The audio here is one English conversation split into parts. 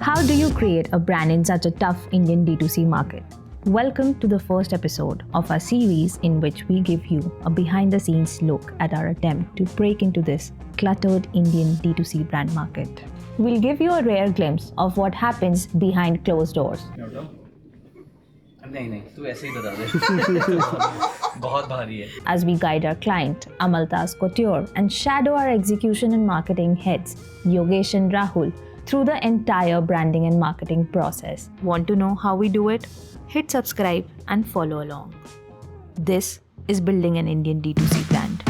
How do you create a brand in such a tough Indian D2C market? Welcome to the first episode of our series in which we give you a behind-the-scenes look at our attempt to break into this cluttered Indian D2C brand market. We'll give you a rare glimpse of what happens behind closed doors. नहीं तू ऐसे ही बता दे बहुत भारी है As we guide our client, Amaltas Couture, and shadow our execution and marketing heads, Yogesh and Rahul, through the entire branding and marketing process. Want to know how we do it? Hit subscribe and follow along. This is building an Indian D2C brand.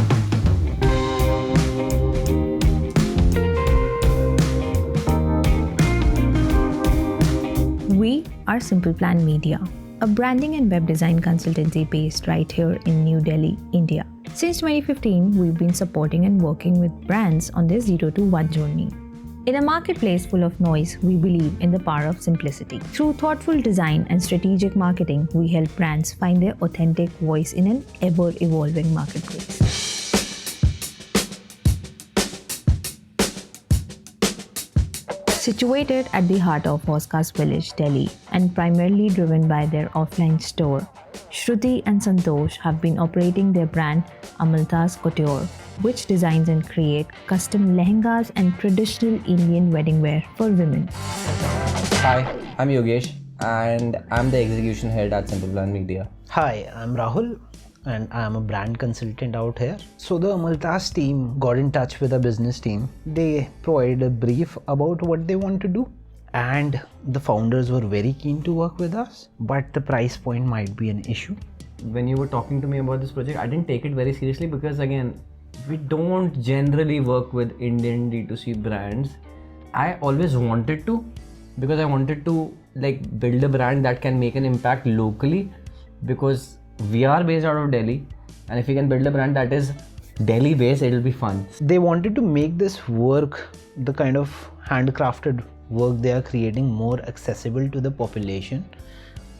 We are SimplePlan Media, a branding and web design consultancy based right here in New Delhi, India. Since 2015, we've been supporting and working with brands on their 0 to 1 journey. In a marketplace full of noise, we believe in the power of simplicity. Through thoughtful design and strategic marketing, we help brands find their authentic voice in an ever-evolving marketplace. Situated at the heart of Hauz Khas Village, Delhi, and primarily driven by their offline store, Shruti and Santosh have been operating their brand Amaltas Couture, which designs and create custom lehengas and traditional Indian wedding wear for women. Hi, I'm Yogesh and I'm the execution head at SimplePlan Media. Hi, I'm Rahul and I'm a brand consultant out here. So the Amaltas team got in touch with the business team. They provided a brief about what they want to do, and the founders were very keen to work with us, but the price point might be an issue. When you were talking to me about this project, I didn't take it very seriously because again, we don't generally work with Indian D2C brands. I always wanted to, because I wanted to build a brand that can make an impact locally, because we are based out of Delhi, and if we can build a brand that is Delhi based, it'll be fun. They wanted to make this work, the kind of handcrafted work they are creating, more accessible to the population,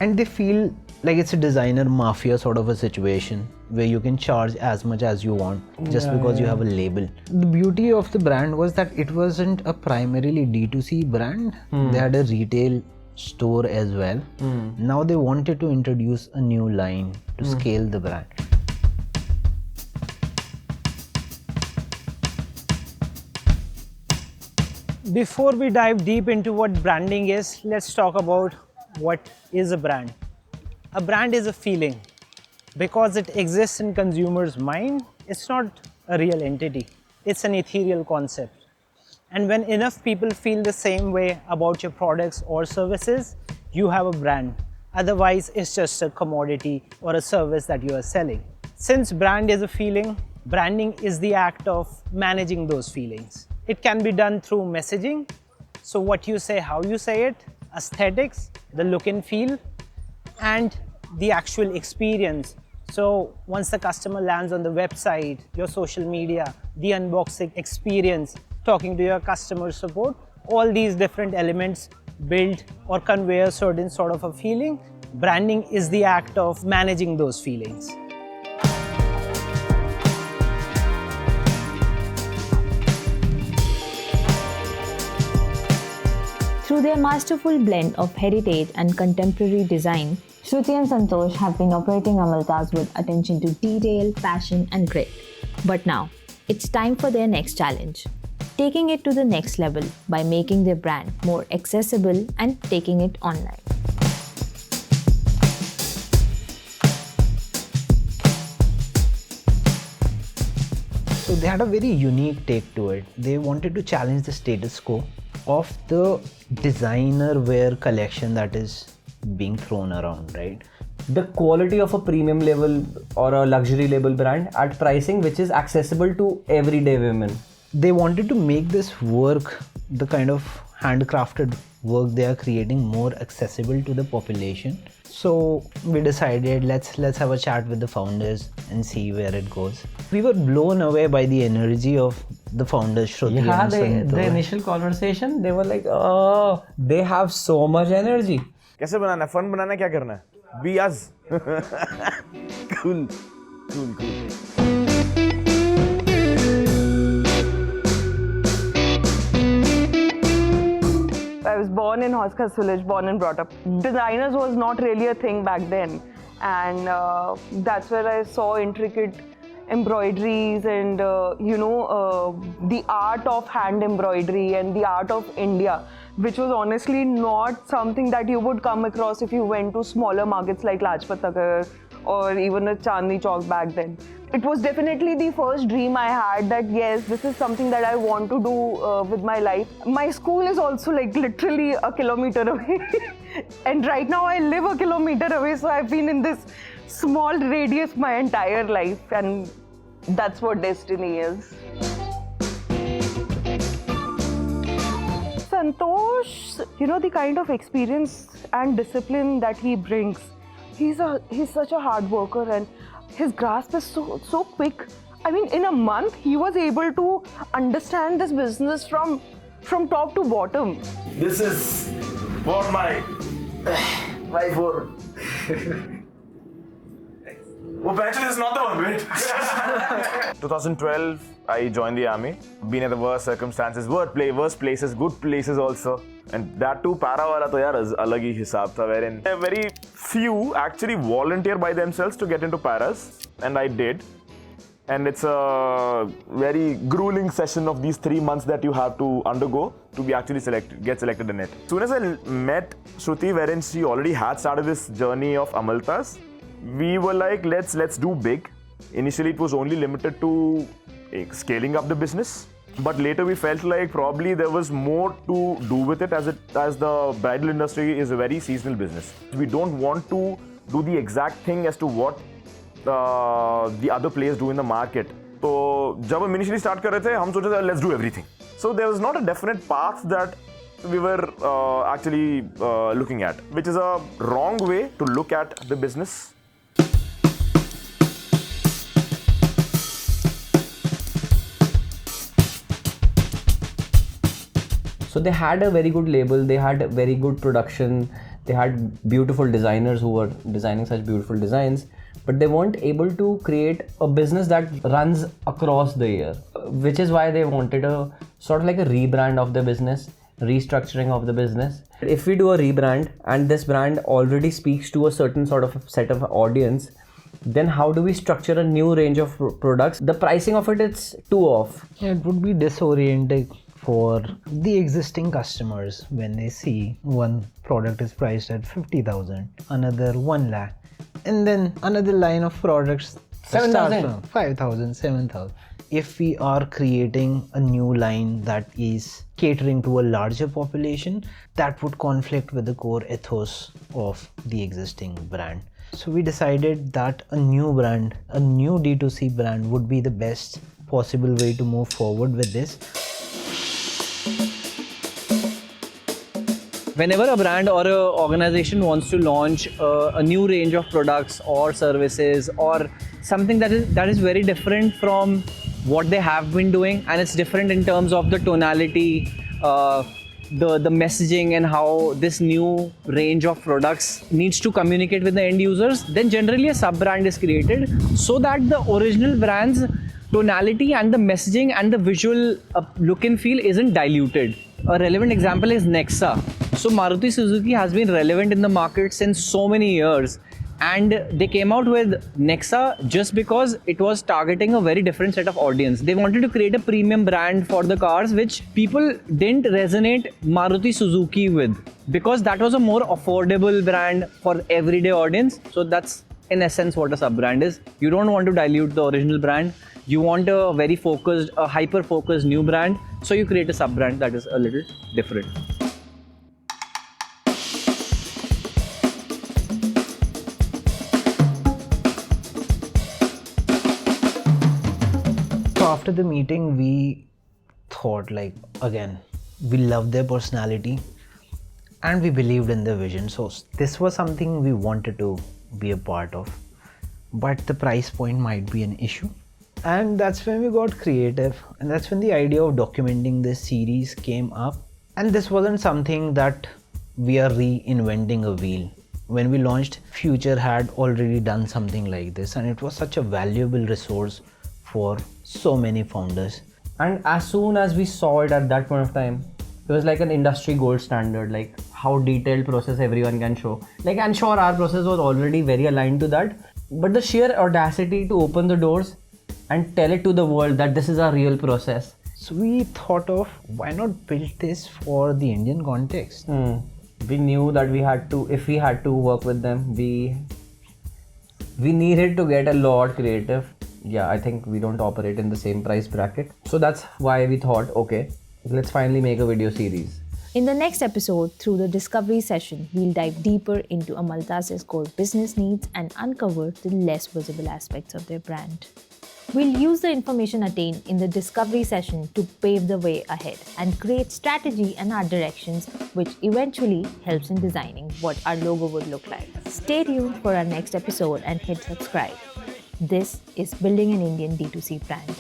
and they feel like it's a designer mafia sort of a situation where you can charge as much as you want just because you have a label. The beauty of the brand was that it wasn't a primarily D2C brand. They had a retail store as well. Now they wanted to introduce a new line to scale the brand. Before we dive deep into what branding is, let's talk about what is a brand. A brand is a feeling. Because it exists in consumers' mind, it's not a real entity. It's an ethereal concept. And when enough people feel the same way about your products or services, you have a brand. Otherwise, it's just a commodity or a service that you are selling. Since brand is a feeling, branding is the act of managing those feelings. It can be done through messaging. So what you say, how you say it, aesthetics, the look and feel, and the actual experience. So once the customer lands on the website, your social media, the unboxing experience, talking to your customer support, all these different elements build or convey a certain sort of a feeling. Branding is the act of managing those feelings. Through their masterful blend of heritage and contemporary design, Shruti and Santosh have been operating Amaltas with attention to detail, passion, and grit. But now, it's time for their next challenge, taking it to the next level by making their brand more accessible and taking it online. So they had a very unique take to it. They wanted to challenge the status quo of the designer wear collection that is being thrown around, right? The quality of a premium level or a luxury label brand at pricing which is accessible to everyday women. They wanted to make this work, the kind of handcrafted work they are creating, more accessible to the population. So we decided let's have a chat with the founders and see where it goes. We were blown away by the energy of the founders, Shruti and Santosh. The initial conversation, they were like, oh, they have so much energy. कैसे बनाना है, fun बनाना है, क्या करना है? Be us. Cool. was born in Hauz Khas Village, born and brought up. Designers was not really a thing back then, and that's where I saw intricate embroideries and the art of hand embroidery and the art of India, which was honestly not something that you would come across if you went to smaller markets like Lajpat Nagar or even a Chandni Chowk back then. It was definitely the first dream I had that yes, this is something that I want to do with my life. My school is also like literally a kilometer away and right now I live a kilometer away, so I've been in this small radius my entire life, and that's what destiny is. Santosh, the kind of experience and discipline that he brings, he's such a hard worker and his grasp is so quick. I mean, in a month, he was able to understand this business from top to bottom. This is what my wife wore. Oh, actually, this is not the one, wait. 2012, I joined the army. Been at the worst circumstances, worst places, good places also. And that too, para wala to yaar alag hi hisab tha, wherein very few actually volunteer by themselves to get into paras, and I did. And it's a very grueling session of these 3 months that you have to undergo to be actually get selected in it. As soon as I met Shruti, wherein she already had started this journey of Amaltas, we were like, let's do big. Initially, it was only limited to scaling up the business, but later we felt like probably there was more to do with it, as the bridal industry is a very seasonal business. We don't want to do the exact thing as to what the other players do in the market. So, जब हम initially start कर रहे थे, हम सोचे थे let's do everything. So there was not a definite path that we were actually looking at, which is a wrong way to look at the business. So they had a very good label, they had very good production, they had beautiful designers who were designing such beautiful designs, but they weren't able to create a business that runs across the year, which is why they wanted a sort of like a rebrand of the business, restructuring of the business. If we do a rebrand and this brand already speaks to a certain sort of set of audience, then how do we structure a new range of products? The pricing of it's too off. Yeah, it would be disorienting for the existing customers when they see one product is priced at 50,000, another 1 lakh, and then another line of products 7,000, 5,000, 7,000. If we are creating a new line that is catering to a larger population, that would conflict with the core ethos of the existing brand. So we decided that a new brand, a new D2C brand would be the best possible way to move forward with this. Whenever a brand or an organization wants to launch a new range of products or services or something that is very different from what they have been doing, and it's different in terms of the tonality, the messaging, and how this new range of products needs to communicate with the end users, then generally a sub-brand is created so that the original brand's tonality and the messaging and the visual look and feel isn't diluted. A relevant example is Nexa. So Maruti Suzuki has been relevant in the market since so many years, and they came out with Nexa just because it was targeting a very different set of audience. They wanted to create a premium brand for the cars which people didn't resonate Maruti Suzuki with, because that was a more affordable brand for everyday audience. So that's in essence what a sub-brand is. You don't want to dilute the original brand. You want a very focused, a hyper-focused new brand. So you create a sub-brand that is a little different. So after the meeting, we thought like, again, we loved their personality and we believed in their vision. So this was something we wanted to be a part of, but the price point might be an issue. And that's when we got creative, and that's when the idea of documenting this series came up. And this wasn't something that we are reinventing a wheel. When we launched, Future had already done something like this, and it was such a valuable resource for so many founders. And as soon as we saw it at that point of time, It was like an industry gold standard, like how detailed process everyone can show. Like, and sure, our process was already very aligned to that, but the sheer audacity to open the doors and tell it to the world that this is our real process. So we thought of why not build this for the Indian context. We knew that we had to, if we had to work with them, we needed to get a lot creative. Yeah, I think we don't operate in the same price bracket. So that's why we thought, okay, let's finally make a video series. In the next episode, through the discovery session, we'll dive deeper into Amaltas' core business needs and uncover the less visible aspects of their brand. We'll use the information attained in the discovery session to pave the way ahead and create strategy and art directions, which eventually helps in designing what our logo would look like. Stay tuned for our next episode and hit subscribe. This is Building an Indian D2C Brand.